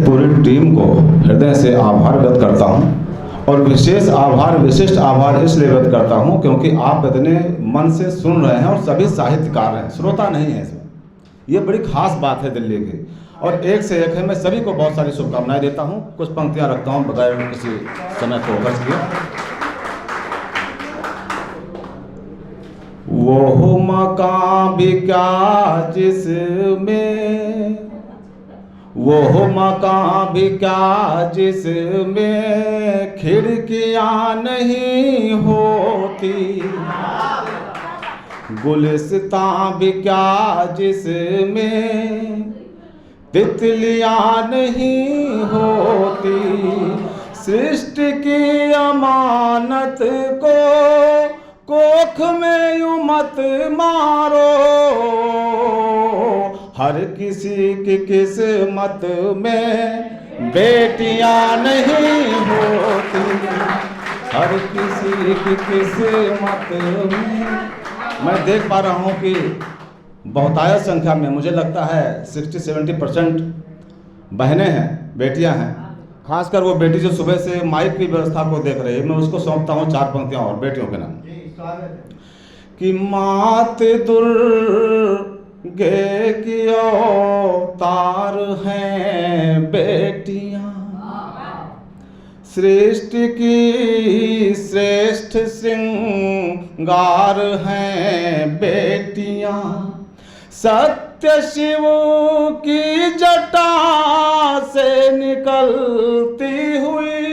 पूरी टीम को हृदय से आभार व्यक्त करता हूं और विशिष्ट आभार इसलिए व्यक्त करता हूं क्योंकि आप इतने मन से सुन रहे हैं और सभी साहित्यकार हैं, श्रोता नहीं है इसमें। ये बड़ी खास बात है दिल्ली की और एक से एक है। मैं सभी को बहुत सारी शुभकामनाएं देता हूं। कुछ पंक्तियां रखता हूं बगैर किसी समय को खर्च किए। वो मकान भी क्या जिसमें, वो मकान भी क्या जिसमें खिड़कियां नहीं होती, गुलिस्तां भी क्या जिसमें तितलियां नहीं होती, सृष्टि की अमानत को कोख में यूं मत मारो, हर किसी की किस्मत में बेटियां नहीं होती, हर किसी की किस्मत में। मैं देख पा रहा हूं कि बहुतायत संख्या में, मुझे लगता है 60-70% बहनें हैं, बेटियां हैं। खासकर वो बेटी जो सुबह से माइक की व्यवस्था को देख रही है, मैं उसको सौंपता हूँ 4 पंक्तियां और बेटियों के नाम कि मात दुर्गे की अवतार हैं बेटियां, सृष्टि की श्रेष्ठ श्रृंगार हैं बेटियां, सत्य शिव की जटा से निकलती हुई,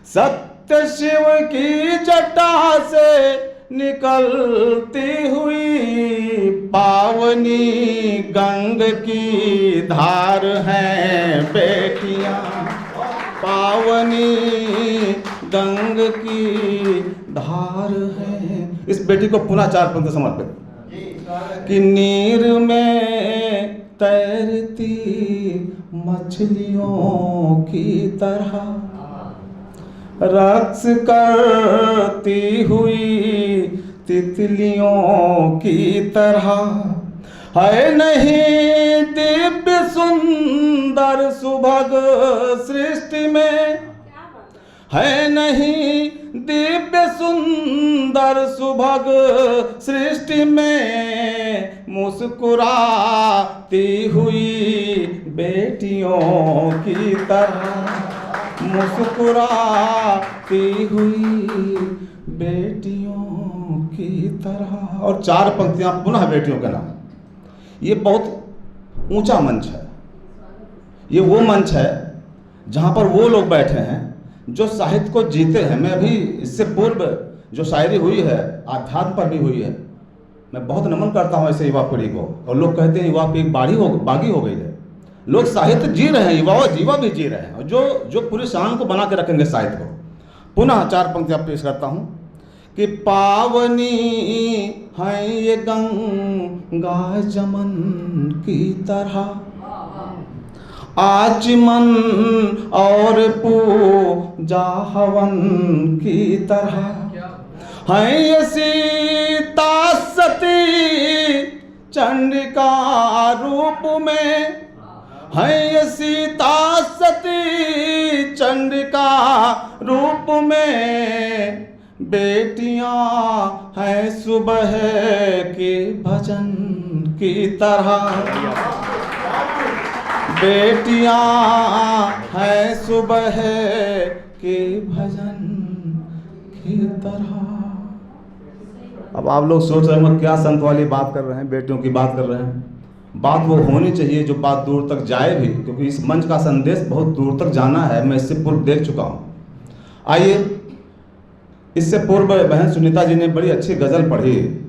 सत्य शिव की जटा से निकलती हुई, पावनी गंग की धार हैं बेटियां, पावनी गंग की धार है। इस बेटी को पुनः 4 पंक्ति समर्पित कि नीर में तैरती मछलियों की तरह, रक्स करती हुई तितलियों की तरह, है नहीं दिव्य सुंदर सुभग सृष्टि में, है नहीं दिव्य सुंदर सुभग सृष्टि में, मुस्कुराती हुई बेटियों की तरह, मुस्कुराती हुई बेटियों की तरह। और 4 पंक्तियां पुनः बेटियों के नाम। ये बहुत ऊंचा मंच है, ये वो मंच है जहां पर वो लोग बैठे हैं जो साहित्य को जीते हैं। मैं अभी इससे पूर्व जो शायरी हुई है आध्यात्म पर भी हुई है, मैं बहुत नमन करता हूं ऐसे युवा पीढ़ी को। और लोग कहते हैं युवा पीढ़ी बागी हो गई है। लोग साहित्य जी रहे हैं, युवा भी जी रहे हैं, और जो पूरी शान को बना के रखेंगे साहित्य को। पुनः 4 पंक्तियां पेश करता हूं कि पावनी है ये गंगा जमन की तरह, आचमन और पूजा हवन की तरह, है ये सीता सती चंडिका रूप में, है ये सीता सती चंडिका रूप में, बेटियां हैं सुबह के भजन की तरह, बेटियां हैं सुबह के भजन की तरह। अब आप लोग सोच रहे होंगे क्या संत वाली बात कर रहे हैं, बेटियों की बात कर रहे हैं। बात वो होनी चाहिए जो बात दूर तक जाए भी, क्योंकि इस मंच का संदेश बहुत दूर तक जाना है। मैं इससे पूर्व देख चुका हूँ। आइए, इससे पूर्व बहन सुनीता जी ने बड़ी अच्छी गज़ल पढ़ी,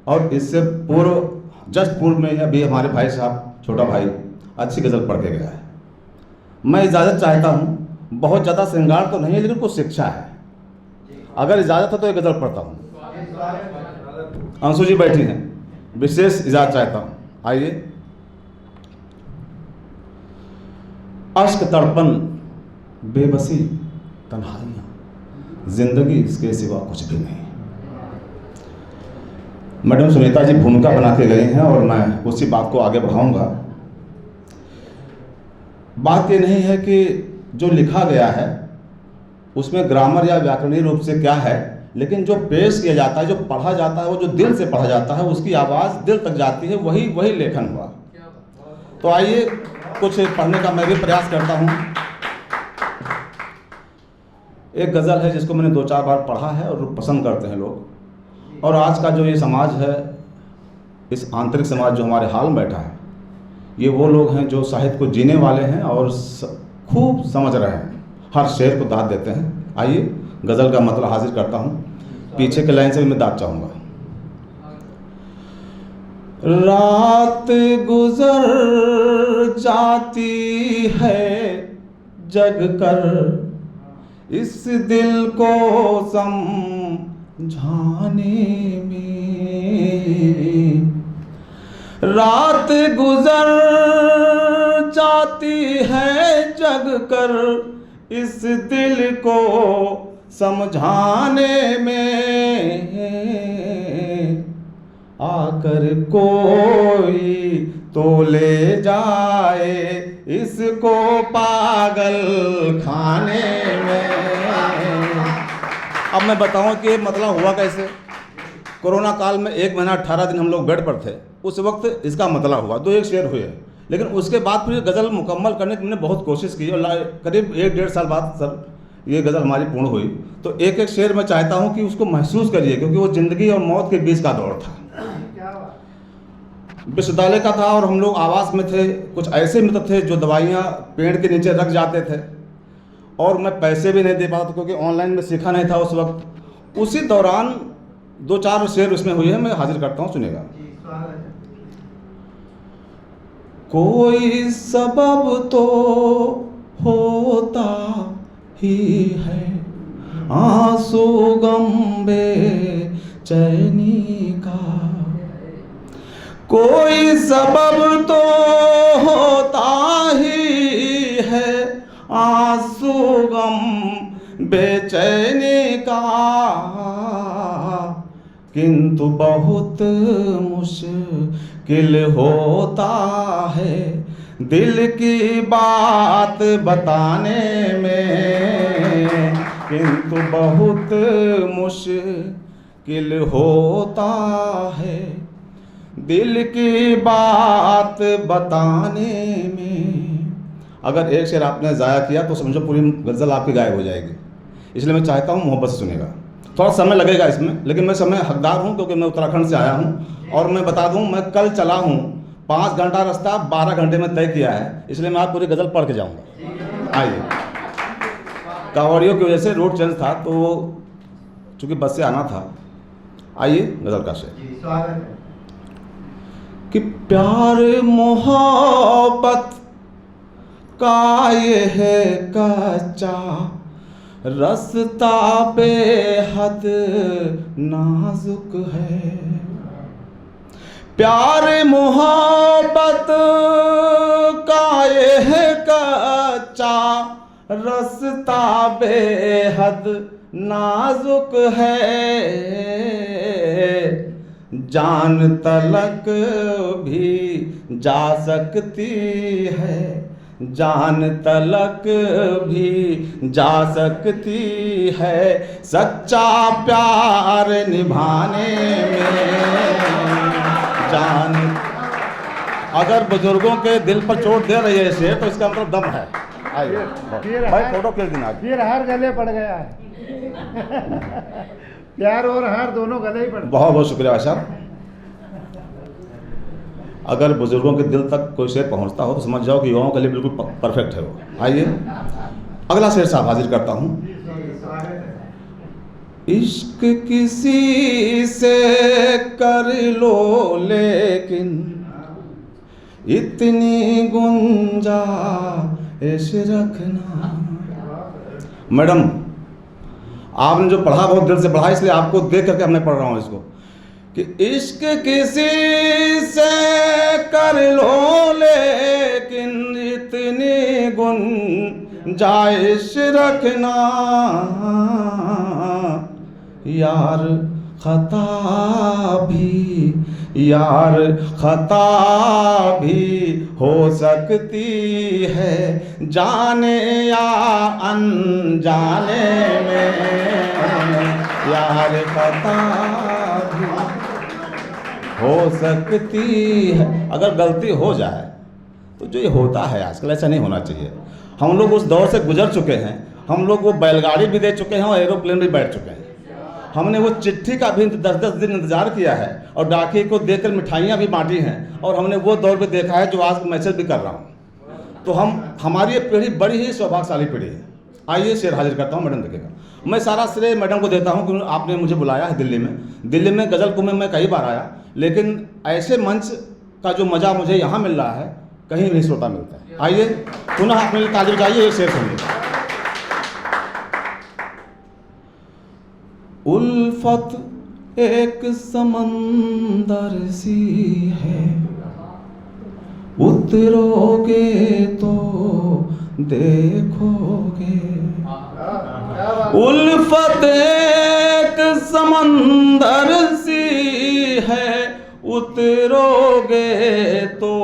और इससे पूर्व जस्ट पूर्व में अभी हमारे भाई साहब, छोटा भाई अच्छी गज़ल पढ़ के गया है। मैं इजाज़त चाहता हूँ, बहुत ज़्यादा श्रृंगार तो नहीं है लेकिन कुछ शिक्षा है। अगर इजाज़त हो तो एक गज़ल पढ़ता हूँ। अंशु जी बैठी हैं, विशेष इजाज़त चाहता हूँ। आइए। अश्क तड़पन बेबसी तन्हाइयाँ, जिंदगी इसके सिवा कुछ भी नहीं। मैडम सुनीता जी भूमिका बना के गए हैं और मैं उसी बात को आगे बढ़ाऊंगा। बात ये नहीं है कि जो लिखा गया है उसमें ग्रामर या व्याकरणीय रूप से क्या है, लेकिन जो पेश किया जाता है, जो पढ़ा जाता है, वो जो दिल से पढ़ा जाता है, उसकी आवाज़ दिल तक जाती है, वही लेखन हुआ। तो आइए कुछ पढ़ने का मैं भी प्रयास करता हूँ। एक गज़ल है जिसको मैंने 2-4 बार पढ़ा है और पसंद करते हैं लोग। और आज का जो ये समाज है, इस आंतरिक समाज जो हमारे हाल में बैठा है, ये वो लोग हैं जो साहित्य को जीने वाले हैं और खूब समझ रहे हैं, हर शेर को दाद देते हैं। आइए गज़ल का मतलब हाजिर करता हूँ। पीछे के लाइन से भी मैं दाद चाहूँगा। रात गुजर जाती है जग कर इस दिल को समझाने में, रात गुजर जाती है जग कर इस दिल को समझाने में, आकर कोई तो ले जाए इसको पागल खाने में। अब मैं बताऊं कि मतलब हुआ कैसे। कोरोना काल में 1 महीना 18 दिन हम लोग बेड पर थे, उस वक्त इसका मतलब हुआ। 2-1 शेर हुए, लेकिन उसके बाद फिर गज़ल मुकम्मल करने की मैंने बहुत कोशिश की और करीब 1-1.5 साल बाद सर ये गज़ल हमारी पूर्ण हुई। तो एक शेर मैं चाहता हूँ कि उसको महसूस करिए, क्योंकि वो ज़िंदगी और मौत के बीच का दौर था। विश्वविद्यालय का था और हम लोग आवास में थे। कुछ ऐसे मित्र थे जो दवाइयाँ पेड़ के नीचे रख जाते थे और मैं पैसे भी नहीं दे पाता था, क्योंकि ऑनलाइन में सीखा नहीं था उस वक्त। उसी दौरान 2-4 शेर उसमें हुए हैं, मैं हाजिर करता हूँ, सुनेगा। कोई सबब तो होता ही है आंसू गम बेचैनी का, कोई सबब तो होता ही है आंसू गम बेचैनी का, किंतु बहुत मुश्किल होता है दिल की बात बताने में, किंतु बहुत मुश्किल होता है दिल की बात बताने में। अगर एक शेर आपने ज़ाया किया तो समझो पूरी गज़ल आपकी गायब हो जाएगी। इसलिए मैं चाहता हूँ मोहब्बत से सुनेगा। थोड़ा समय लगेगा इसमें, लेकिन मैं समय हकदार हूँ, क्योंकि मैं उत्तराखंड से आया हूँ। और मैं बता दूँ, मैं कल चला हूँ 5 घंटा रास्ता 12 घंटे में तय किया है, इसलिए मैं आप पूरी गज़ल पढ़ के जाऊँगा। आइए। कांवड़ियों की वजह से रोड चेंज था, तो चूँकि बस से आना था। आइए गज़ल का शेर। कि प्यार मोहब्बत का ये है कच्चा रास्ता बेहद नाजुक है, प्यार मोहब्बत का ये है कच्चा रास्ता बेहद नाजुक है, जान तलक भी जा सकती है, जान तलक भी जा सकती है सच्चा प्यार निभाने में, जान। अगर बुजुर्गों के दिल पर चोट दे रही है शेर, तो इसका मतलब दम है। आइए भाई, फोटो खींच देना। फिर हार गले पड़ गया है। प्यार और हार दोनों गले ही पड़ते। बहुत बहुत शुक्रिया भाई साहब। अगर बुजुर्गों के दिल तक कोई शेर पहुंचता हो तो समझ जाओ कि युवाओं के लिए बिल्कुल परफेक्ट है वो। आइए अगला शेर साहब हाजिर करता हूं। इश्क किसी से कर लो लेकिन इतनी गुंजाइश रखना। मैडम, आपने जो पढ़ा बहुत दिल से पढ़ा, इसलिए आपको देख करके मैं पढ़ रहा हूँ इसको, कि इश्क किसी से कर लो लेकिन इतनी गुंजाइश रखना, यार खता भी यार, खता भी हो सकती है, जाने या अनजाने में यार, खता भी हो सकती है। अगर गलती हो जाए तो जो ये होता है आजकल, ऐसा नहीं होना चाहिए। हम लोग उस दौर से गुजर चुके हैं, हम लोग वो बैलगाड़ी भी दे चुके हैं और एरोप्लेन भी बैठ चुके हैं। हमने वो चिट्ठी का भी 10-10 दिन इंतज़ार किया है और डाकिए को देकर मिठाइयाँ भी बांटी हैं, और हमने वो दौर भी देखा है जो आज मैसेज भी कर रहा हूँ। तो हमारी ये पीढ़ी बड़ी ही सौभाग्यशाली पीढ़ी है। आइए शेर हाजिर करता हूँ, मैडम देखिएगा। मैं सारा श्रेय मैडम को देता हूँ क्योंकि आपने मुझे बुलाया है दिल्ली में गज़ल कुएं में मैं कई बार आया, लेकिन ऐसे मंच का जो मज़ा मुझे यहाँ मिल रहा है कहीं नहीं श्रोता मिलता है। आइए पुनः अपने लिए ताली बजाइए, एक शेर सुनिए। उल्फत एक समंदर सी है, उतरोगे तो देखोगे। उल्फत एक समंदर सी है, उतरोगे तो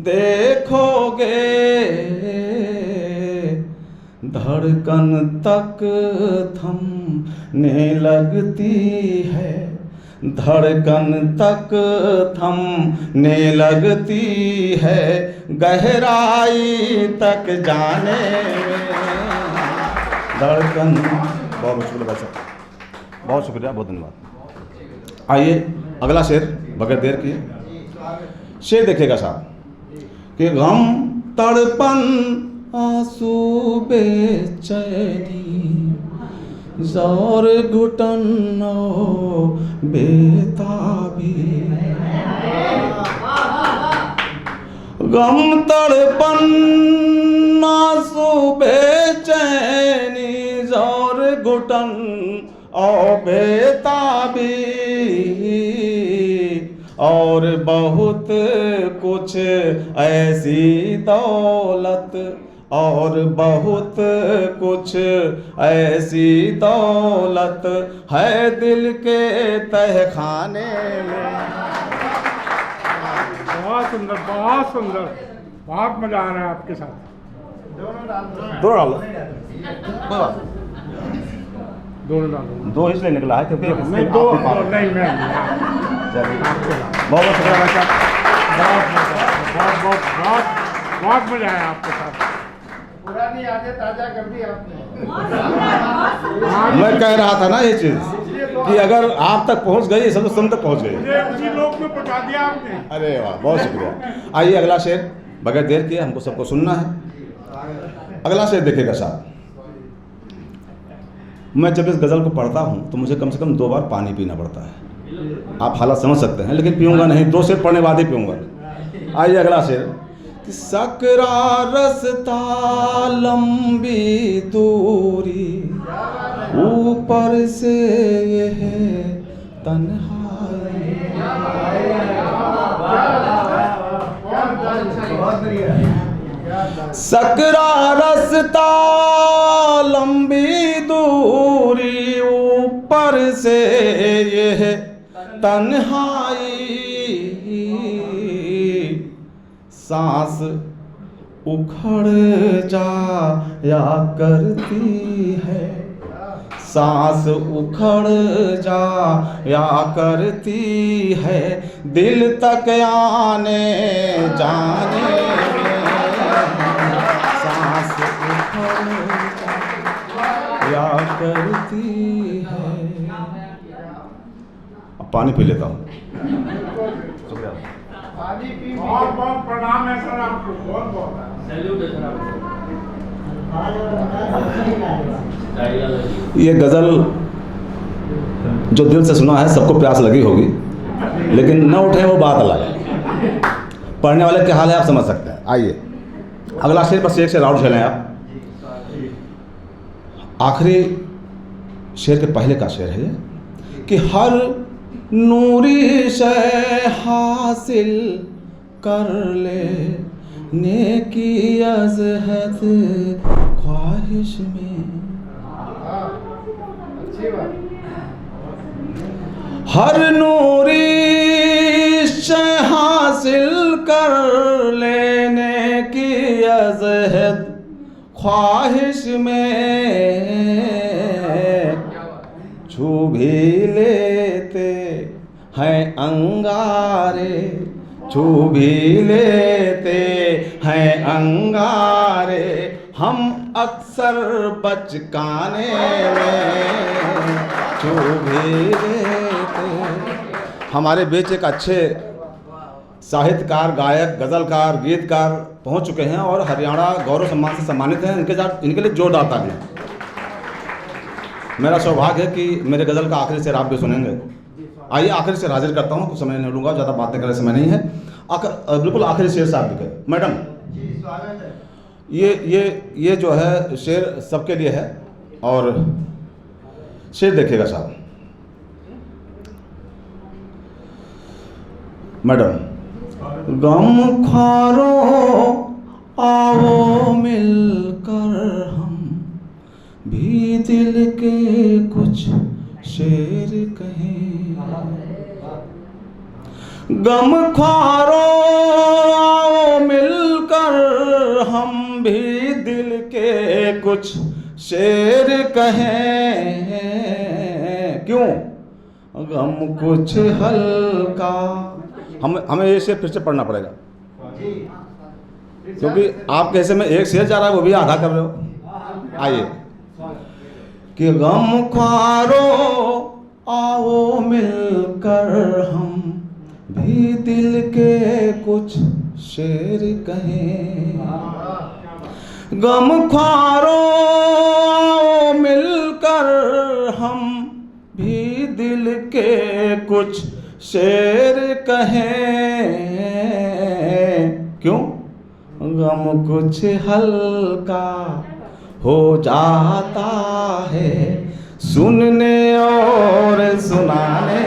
देखोगे। धड़कन तक थमने लगती है, धड़कन तक थमने लगती है, गहराई तक जाने में। धड़कन, बहुत शुक्रिया भाई साहब, बहुत शुक्रिया, बहुत धन्यवाद। आइए अगला शेर बगैर देर किए। शेर देखिएगा साहब कि गम तड़पन आंसू बेचैनी, ज़ोर घुटन बेताबी। गम तड़पन आंसू बेचैनी, ज़ोर घुटन बेताबी, और बहुत कुछ ऐसी दौलत, और बहुत कुछ ऐसी दौलत है दिल के तहखाने में। बहुत सुंदर, बहुत सुंदर, बहुत मजा आ रहा है आपके साथ। दोनों डालो, दोनों डालो। दो इसलिए निकला है क्योंकि नहीं, दो नहीं, मैं चलिए बहुत बहुत शुक्रिया भाई साहब, बहुत बहुत बहुत बहुत मजा आया आपके साथ। पुरानी यादें ताजा कर दी आपने। मैं कह रहा था ना ये चीज़ कि अगर आप तक पहुंच गई, सब सुन तक पहुंच गई। उसी लोक में पहुंचा दिया आपने। अरे वाह, बहुत शुक्रिया। आइए अगला शेर बगैर देर किए, हमको सबको सुनना है। अगला शेर देखिएगा साहब। मैं जब इस गज़ल को पढ़ता हूँ तो मुझे कम से कम 2 बार पानी पीना पड़ता है। आप हालत समझ सकते हैं, लेकिन पीऊँगा नहीं, 2 शेर पढ़ने बाद ही पीऊँगा। आइए अगला शेर कि सकरा रस्ता लंबी दूरी, ऊपर से ये है तन्हाई। सकरा रस्ता लंबी दूरी, ऊपर से ये है तन्हाई। सांस उखड़ जाया करती है, सांस उखड़ जाया करती है, दिल तक आने जाने में। सांस उखड़ जाया करती है। अब पानी पी लेता हूँ। शुक्रिया। बहुत बहुत प्रणाम है सर आपको, बहुत बहुत सैल्यूट है सर आपको। ये गज़ल जो दिल से सुना है सबको प्यास लगी होगी, लेकिन न उठे वो बात अलग है। पढ़ने वाले क्या हाल है आप समझ सकते हैं। आइए अगला शेर बस एक से राउंड खेलें आप। आखिरी शेर के पहले का शेर है कि हर नूरी शय हासिल कर ले, नेकी अज़हद ख्वाहिश में। हर नूरी शय हासिल कर लेने की अज़हद ख्वाहिश में छू भी लेते हैं अंगारे, छू भी लेते हैं अंगारे, हम अक्सर बचकाने में छू भी लेते। हमारे बीच एक अच्छे साहित्यकार, गायक, गज़लकार, गीतकार पहुंच चुके हैं और हरियाणा गौरव सम्मान से सम्मानित हैं। इनके लिए जोरदार तालियां। मेरा सौभाग्य है कि मेरे गज़ल का आखिरी शेर आप भी सुनेंगे। आइए आखिरी शेर हाजिर करता हूं, कुछ समय नहीं लूँगा, ज़्यादा बातें करने समय नहीं है। बिल्कुल आखिरी शेर साहब भी गए। मैडम जी स्वागत है। ये जो है शेर सबके लिए है और शेर देखिएगा साहब। मैडम, गम ख्वारों आओ मिलकर हम भी दिल के कुछ शेर कहें। गम ख्वारों आओ मिलकर हम भी दिल के कुछ शेर कहें। क्यों? गम कुछ हल्का। हमें ये शेर फिर से पढ़ना पड़ेगा क्योंकि आपके हिस्से में एक शेर जा रहा है, वो भी आधा कर रहे हो। आइए कि गम ख्वारों आओ मिलकर हम भी दिल के कुछ शेर कहें। गम ख्वारों आओ मिलकर हम भी दिल के कुछ शेर कहें। क्यों? गम कुछ हल्का हो जाता है सुनने और सुनाने